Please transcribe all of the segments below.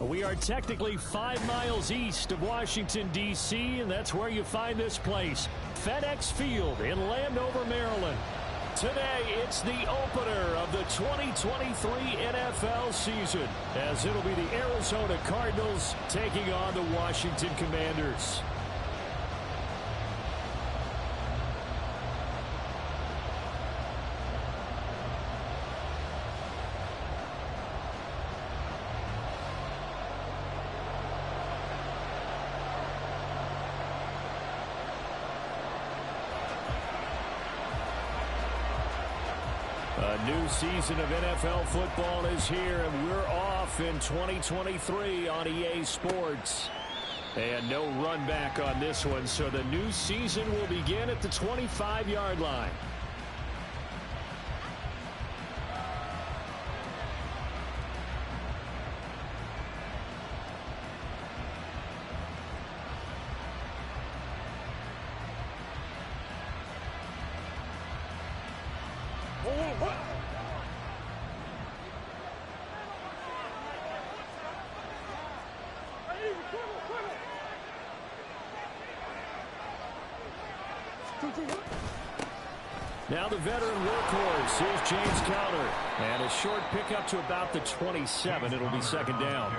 We are technically 5 miles east of Washington, D.C., and that's where you find this place, FedEx Field in Landover, Maryland. Today, it's the opener of the 2023 NFL season, as it'll be the Arizona Cardinals taking on the Washington Commanders. A new season of NFL football is here, and we're off in 2023 on EA Sports. And no run back on this one, so the new season will begin at the 25-yard line. Now the veteran workhorse, here's James Conner. And a short pickup to about the 27. It'll be second down.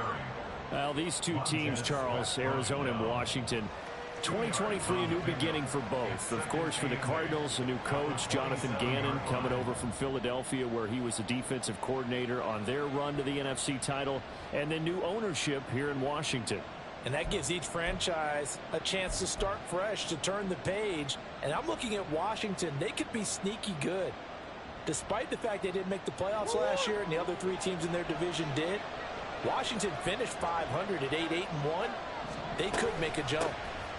Well, these two teams, Charles, Arizona and Washington, 2023, a new beginning for both. Of course, for the Cardinals, a new coach, Jonathan Gannon, coming over from Philadelphia, where he was the defensive coordinator on their run to the NFC title, and then new ownership here in Washington. And that gives each franchise a chance to start fresh, to turn the page. And I'm looking at Washington. They could be sneaky good. Despite the fact they didn't make the playoffs last year and the other three teams in their division did, Washington finished 500 at 8-8-1. They could make a jump.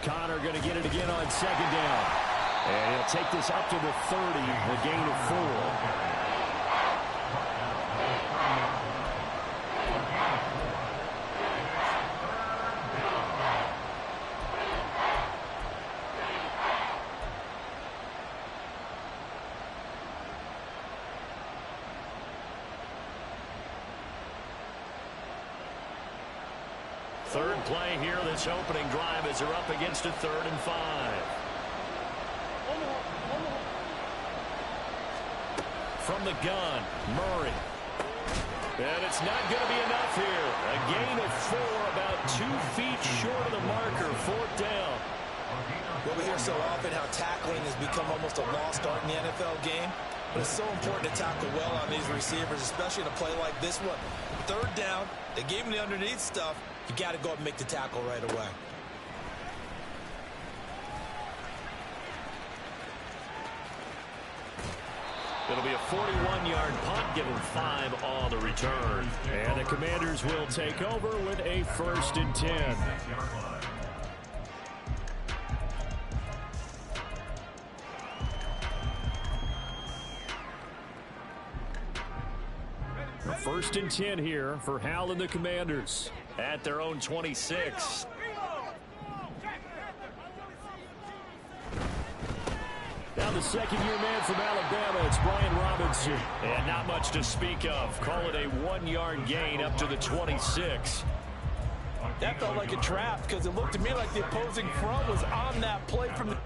Conner going to get it again on second down. And he'll take this up to the 30, a gain of 4. Third play here, this opening drive as they're up against a 3rd and 5. From the gun, Murray. And it's not going to be enough here. A gain of 4, about 2 feet short of the marker, 4th down. Well, we hear so often how tackling has become almost a lost art in the NFL game. But it's so important to tackle well on these receivers, especially in a play like this one. 3rd down, they gave him the underneath stuff. You got to go up and make the tackle right away. It'll be a 41-yard punt, give them 5 on the return. And the Commanders will take over with a 1st and 10. A 1st and 10 here for Hal and the Commanders at their own 26. Now the second-year man from Alabama, it's Brian Robinson. And not much to speak of. Call it a 1-yard gain up to the 26. That felt like a trap because it looked to me like the opposing front was on that play from the...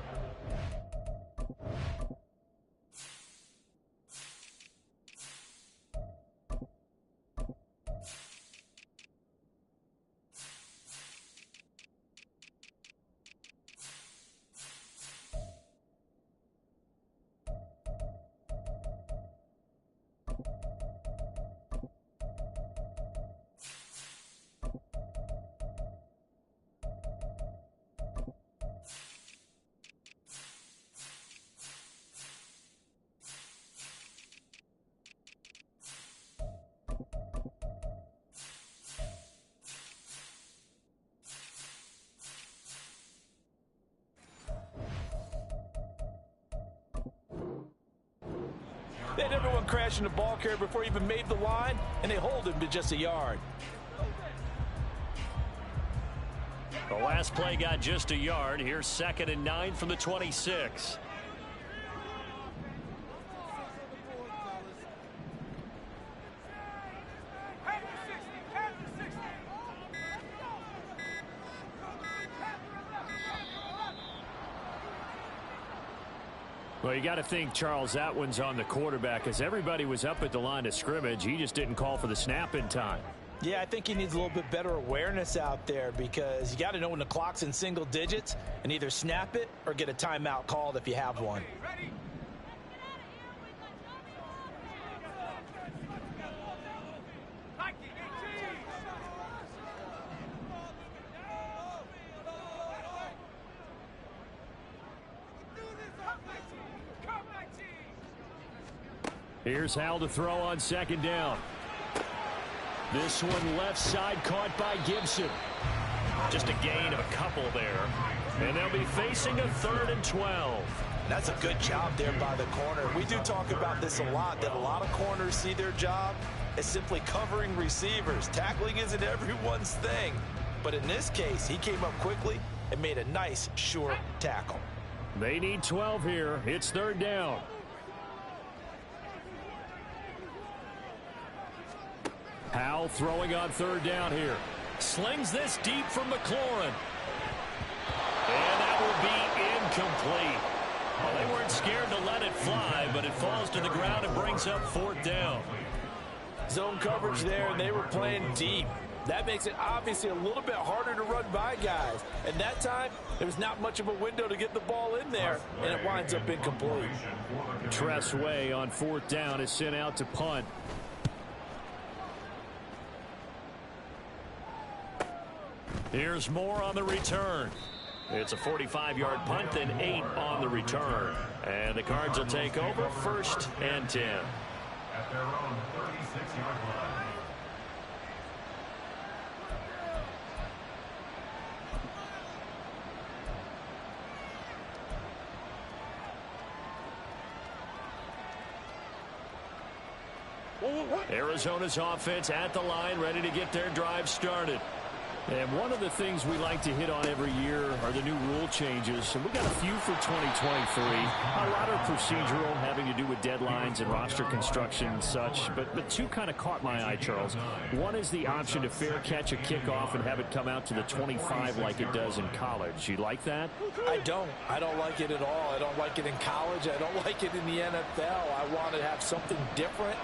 They had everyone crashing the ball carrier before he even made the line, and they hold him to just a yard. The last play got just a yard. Here's 2nd and 9 from the 26. Well, you got to think, Charles, that one's on the quarterback as everybody was up at the line of scrimmage. He just didn't call for the snap in time. Yeah, I think he needs a little bit better awareness out there because you got to know when the clock's in single digits and either snap it or get a timeout called if you have one. Here's Hal to throw on second down. This one left side caught by Gibson. Just a gain of a couple there. And they'll be facing a 3rd and 12. That's a good job there by the corner. We do talk about this a lot, that a lot of corners see their job as simply covering receivers. Tackling isn't everyone's thing. But in this case, he came up quickly and made a nice, sure tackle. They need 12 here. It's 3rd down. Hal throwing on 3rd down here. Slings this deep from McLaurin. And that will be incomplete. Well, they weren't scared to let it fly, but it falls to the ground and brings up 4th down. Zone coverage there, and they were playing deep. That makes it obviously a little bit harder to run by guys. And that time, there was not much of a window to get the ball in there, and it winds up incomplete. Tress Way on 4th down is sent out to punt. Here's Moore on the return. It's a 45-yard punt, then 8 on the return. And the Cards will take over 1st and 10. At their own 36-yard line. Arizona's offense at the line, ready to get their drive started. And one of the things we like to hit on every year are the new rule changes. And we got a few for 2023. A lot are procedural, having to do with deadlines and roster construction and such. But two kind of caught my eye, Charles. One is the option to fair catch a kickoff and have it come out to the 25 like it does in college. You like that? I don't. I don't like it at all. I don't like it in college. I don't like it in the NFL. I want to have something different.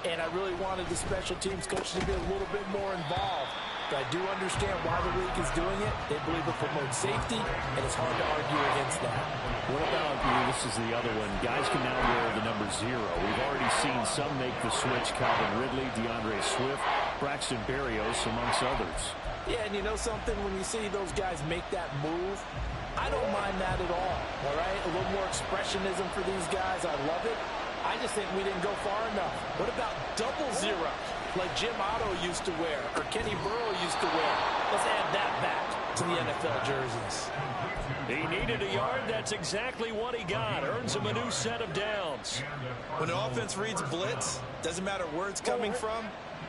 And I really wanted the special teams coaches to be a little bit more involved. But I do understand why the league is doing it. They believe it promotes safety, and it's hard to argue against that. What about, this is the other one, guys can now wear the number 0. We've already seen some make the switch, Calvin Ridley, DeAndre Swift, Braxton Berrios, amongst others. Yeah, and you know something, when you see those guys make that move, I don't mind that at all right? A little more expressionism for these guys. I love it. I just think we didn't go far enough. What about double 0? Like Jim Otto used to wear, or Kenny Burrow used to wear. Let's add that back to the NFL jerseys. He needed a yard. That's exactly what he got. Earns him a new set of downs. When the offense reads blitz, doesn't matter where it's coming from,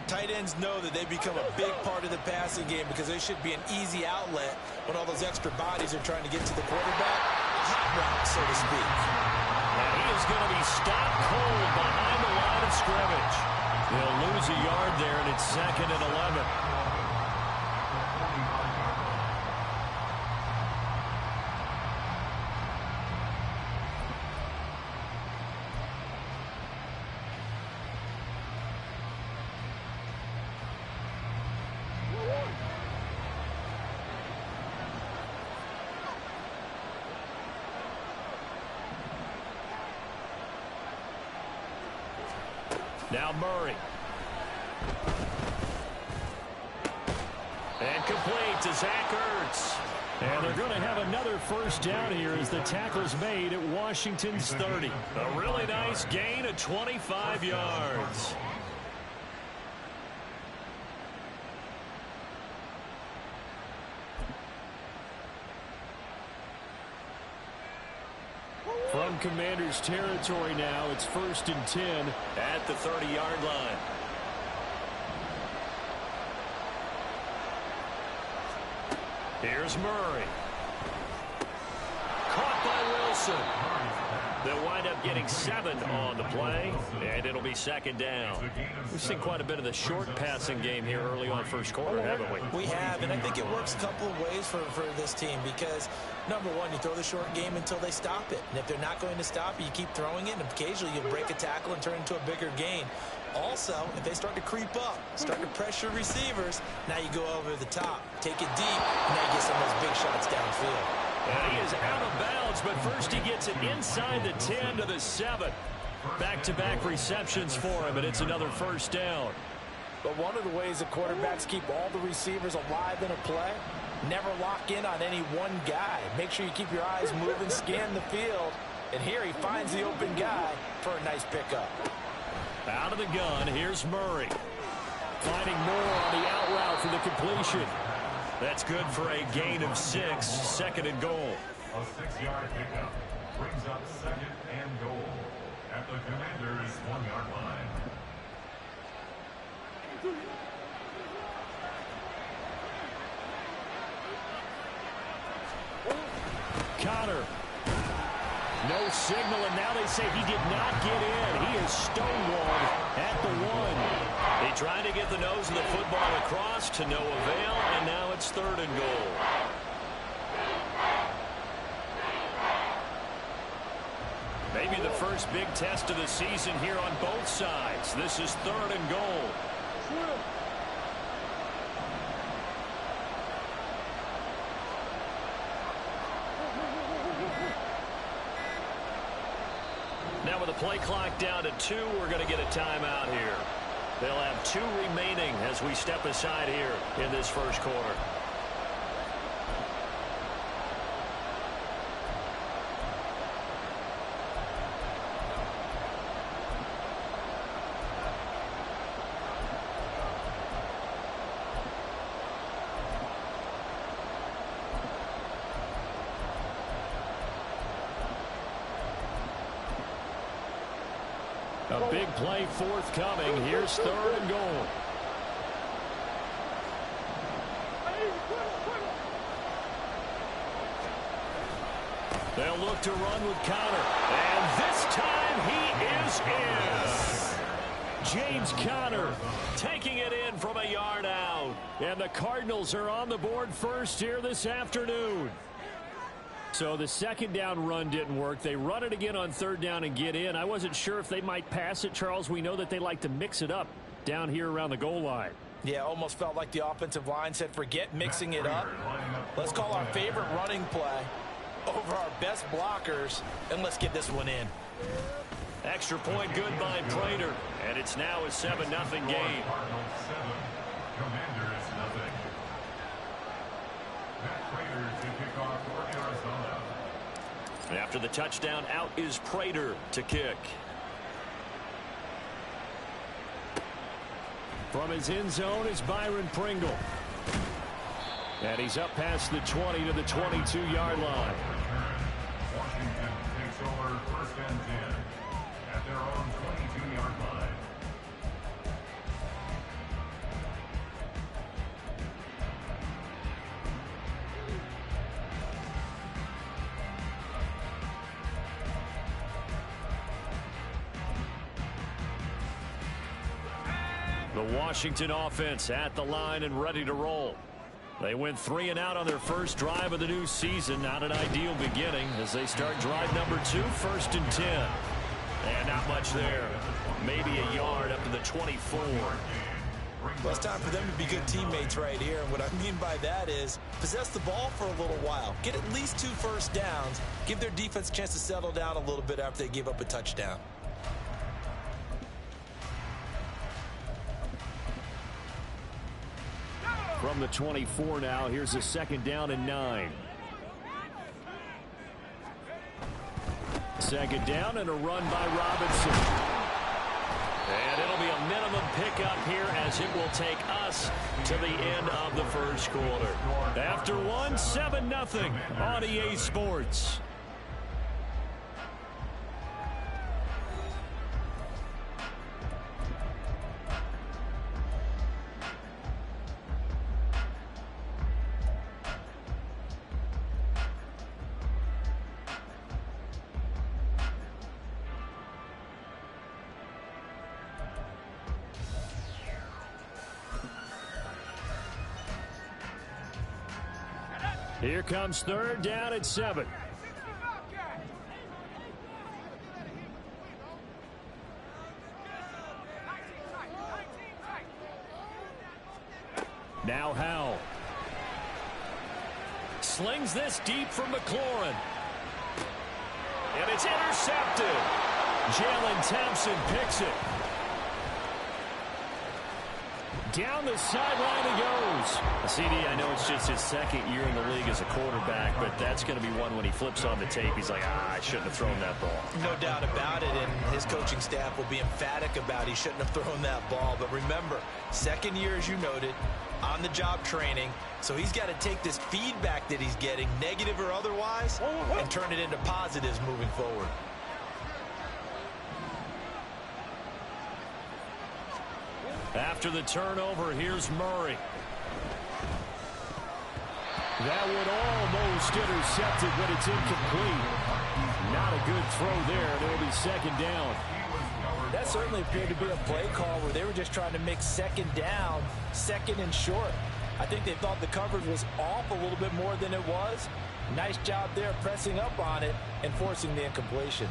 tight ends know that they become a big part of the passing game because they should be an easy outlet when all those extra bodies are trying to get to the quarterback. A hot route, so to speak. And he is going to be stopped cold behind the line of scrimmage. They'll lose a yard there, and it's 2nd and 11. Now Murray. And complete to Zach Ertz. And they're going to have another 1st down here as the tackle's made at Washington's 30. A really nice gain of 25 yards. From Commanders territory now, it's 1st and 10 at the 30-yard line. Here's Murray. caught by Wilson. They'll wind up getting 7 on the play, and it'll be second down. We've seen quite a bit of the short passing game here early on first quarter, haven't we? We have, and I think it works a couple of ways for this team because, number one, you throw the short game until they stop it. And if they're not going to stop it, you keep throwing it, and occasionally you'll break a tackle and turn it into a bigger gain. Also, if they start to creep up, start to pressure receivers, now you go over the top, take it deep, and now you get some of those big shots downfield. And he is out of bounds, but first he gets it inside the 10 to the 7. Back-to-back receptions for him, and it's another first down. But one of the ways that quarterbacks keep all the receivers alive in a play, never lock in on any one guy. Make sure you keep your eyes moving, scan the field, and here he finds the open guy for a nice pickup. Out of the gun, here's Murray. Finding more on the out route for the completion. That's good for a gain of 6, second and goal. A 6-yard pickup brings up second and goal at the Commanders' 1-yard line. Connor. No signal, and now they say he did not get in. He is stonewalled at the 1. He tried to get the nose of the football across to no avail, and now it's third and goal. Maybe the first big test of the season here on both sides. This is third and goal. Now with the play clock down to 2, we're going to get a timeout here. They'll have 2 remaining as we step aside here in this first quarter. A big play forthcoming. Here's third and goal. They'll look to run with Connor. And this time he is in. James Conner taking it in from a yard out. And the Cardinals are on the board first here this afternoon. So the second down run didn't work. They run it again on third down and get in. I wasn't sure if they might pass it, Charles. We know that they like to mix it up down here around the goal line. Yeah, almost felt like the offensive line said, forget mixing it up. Let's call our favorite running play over our best blockers, and let's get this one in. Extra point good by Prater, and it's now a 7-0 game. Commanders nothing. Matt Prater to kick off for Arizona. After the touchdown, out is Prater to kick. From his end zone is Byron Pringle. And he's up past the 20 to the 22-yard line. Washington takes over first and 10 at their own 22-yard line. The Washington offense at the line and ready to roll. They went 3 and out on their first drive of the new season. Not an ideal beginning as they start drive number 2, first and 10. And not much there. Maybe a yard up to the 24. Well, it's time for them to be good teammates right here. And what I mean by that is possess the ball for a little while. Get at least 2 first downs. Give their defense a chance to settle down a little bit after they give up a touchdown. From the 24 now, here's a second down and 9. Second down and a run by Robinson. And it'll be a minimum pickup here as it will take us to the end of the first quarter. After 1, 7-0 on EA Sports. Here comes third down at 7. Now Howell. Slings this deep from McLaurin. And it's intercepted. Jalen Thompson picks it. Down the sideline he goes. CD, I know it's just his second year in the league as a quarterback, but that's going to be one when he flips on the tape. He's like, I shouldn't have thrown that ball. No doubt about it, and his coaching staff will be emphatic about he shouldn't have thrown that ball. But remember, second year, as you noted, on-the-job training, so he's got to take this feedback that he's getting, negative or otherwise, and turn it into positives moving forward. After the turnover, here's Murray. That one almost intercepted, but it's incomplete. Not a good throw there, and it'll be second down. That certainly appeared to be a play call where they were just trying to make second down, second and short. I think they thought the coverage was off a little bit more than it was. Nice job there pressing up on it and forcing the incompletion.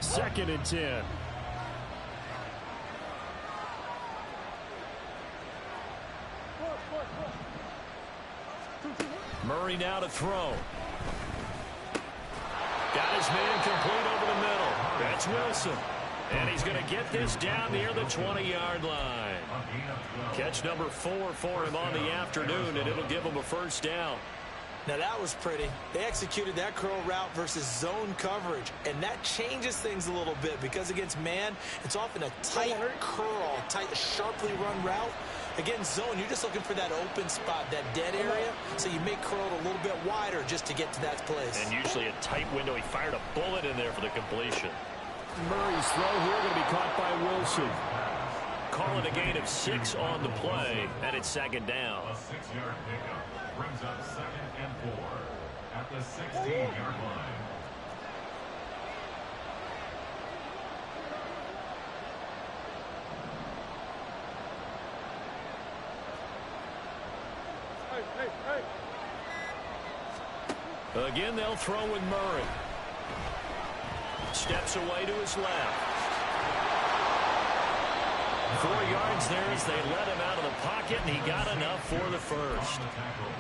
Second and 10. Murray now to throw. Got his man complete over the middle. That's Wilson. And he's going to get this down near the 20-yard line. Catch number 4 for him on the afternoon, and it'll give him a first down. Now that was pretty. They executed that curl route versus zone coverage, and that changes things a little bit because against man, it's often a tight curl, tight, sharply run route. Against zone, you're just looking for that open spot, that dead area, so you may curl it a little bit wider just to get to that place. And usually a tight window. He fired a bullet in there for the completion. Murray's throw here going to be caught by Wilson. Call it a gain of 6 on the play, and it's second down. A 6-yard pickup brings up second and 4 at the 16-yard line. Again, they'll throw with Murray. Steps away to his left. 4 yards there as they let him out of the pocket, and he got enough for the first.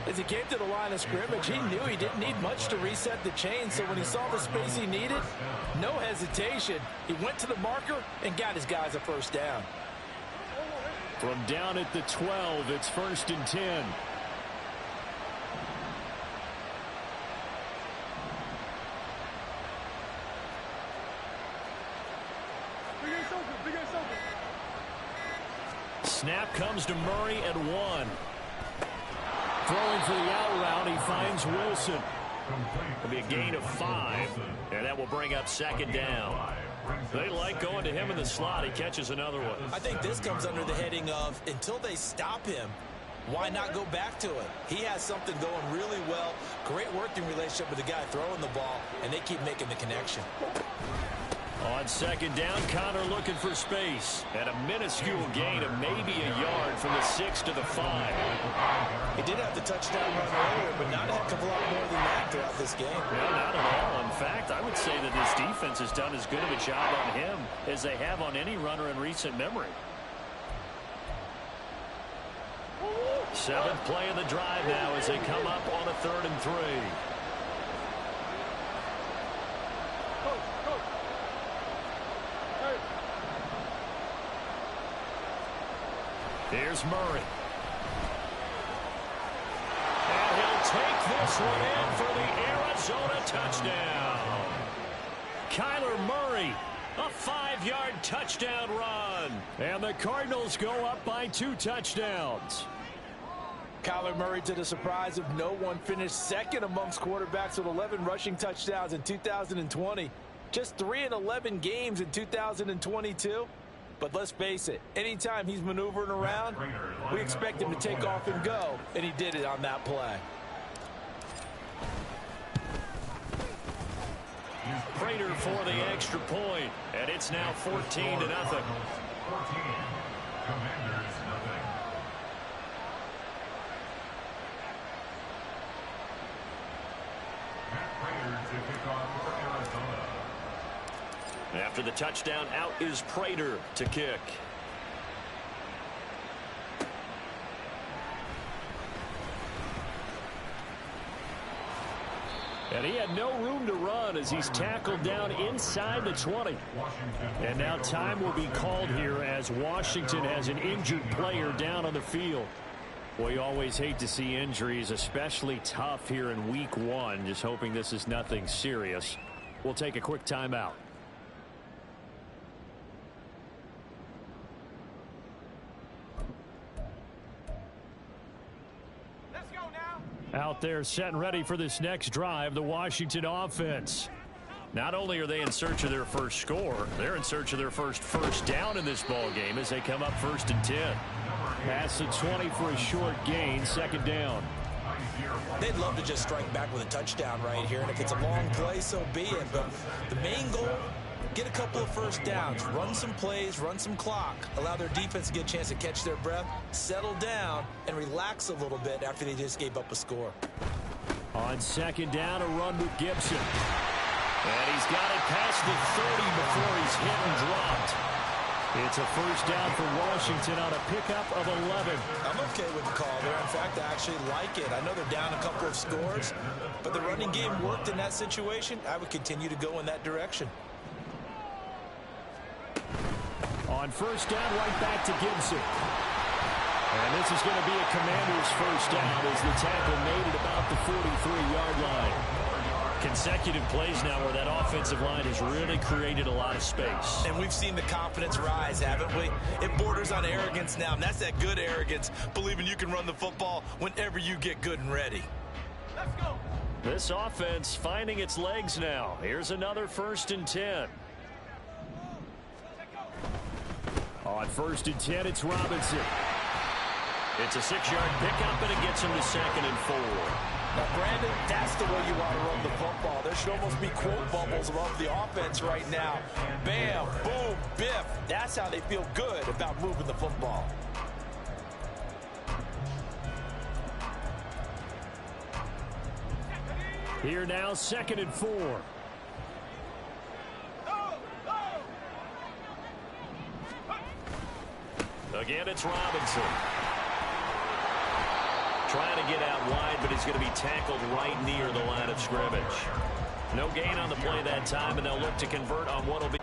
As he came to the line of scrimmage, he knew he didn't need much to reset the chain, so when he saw the space he needed, no hesitation. He went to the marker and got his guys a first down. From down at the 12, it's first and 10. Snap comes to Murray at 1. Throwing for the out route, he finds Wilson. It'll be a gain of 5, and that will bring up second down. They like going to him in the slot. He catches another one. I think this comes under the heading of, until they stop him, why not go back to it? He has something going really well. Great working relationship with the guy throwing the ball, and they keep making the connection. On second down, Connor looking for space. And a minuscule gain of maybe a yard from the 6 to the 5. He did have the touchdown run earlier, but not a heck of a lot more than that throughout this game. No, not at all. In fact, I would say that this defense has done as good of a job on him as they have on any runner in recent memory. 7th play of the drive now as they come up on a 3rd and 3. Here's Murray. And he'll take this one in for the Arizona touchdown. Kyler Murray, a 5-yard touchdown run. And the Cardinals go up by 2 touchdowns. Kyler Murray, to the surprise of no one, finished second amongst quarterbacks with 11 rushing touchdowns in 2020. Just 3 in 11 games in 2022. But let's face it, anytime he's maneuvering around, we expect him to take off and go, and he did it on that play. Prater for the extra point, and it's now 14-0. 14. Commanders nothing. After the touchdown, out is Prater to kick. And he had no room to run as he's tackled down inside the 20. And now time will be called here as Washington has an injured player down on the field. Well, you always hate to see injuries, especially tough here in week 1. Just hoping this is nothing serious. We'll take a quick timeout. Out there set and ready for this next drive, the Washington offense. Not only are they in search of their first score, they're in search of their first down in this ball game as they come up 1st and 10. Pass the 20 for a short gain, 2nd down. They'd love to just strike back with a touchdown right here, and if it's a long play, so be it. But the main goal, get a couple of first downs, run some plays, run some clock, allow their defense to get a chance to catch their breath, settle down, and relax a little bit after they just gave up a score. On 2nd down, a run with Gibson. And he's got it past the 30 before he's hit and dropped. It's a 1st down for Washington on a pickup of 11. I'm okay with the call there. In fact, I actually like it. I know they're down a couple of scores, but the running game worked in that situation. I would continue to go in that direction. On 1st down, right back to Gibson. And this is going to be a Commander's 1st down as the tackle made it about the 43-yard line. Consecutive plays now where that offensive line has really created a lot of space. And we've seen the confidence rise, haven't we? It borders on arrogance now, and that's that good arrogance, believing you can run the football whenever you get good and ready. Let's go. This offense finding its legs now. Here's another 1st and 10. On 1st and 10, it's Robinson. It's a 6-yard pickup, and it gets him to 2nd and 4. Now, Brandon, that's the way you want to run the football. There should almost be quote bubbles above the offense right now. Bam, boom, biff. That's how they feel good about moving the football. Here now, 2nd and 4. Again, it's Robinson. Trying to get out wide, but he's going to be tackled right near the line of scrimmage. No gain on the play that time, and they'll look to convert on what will be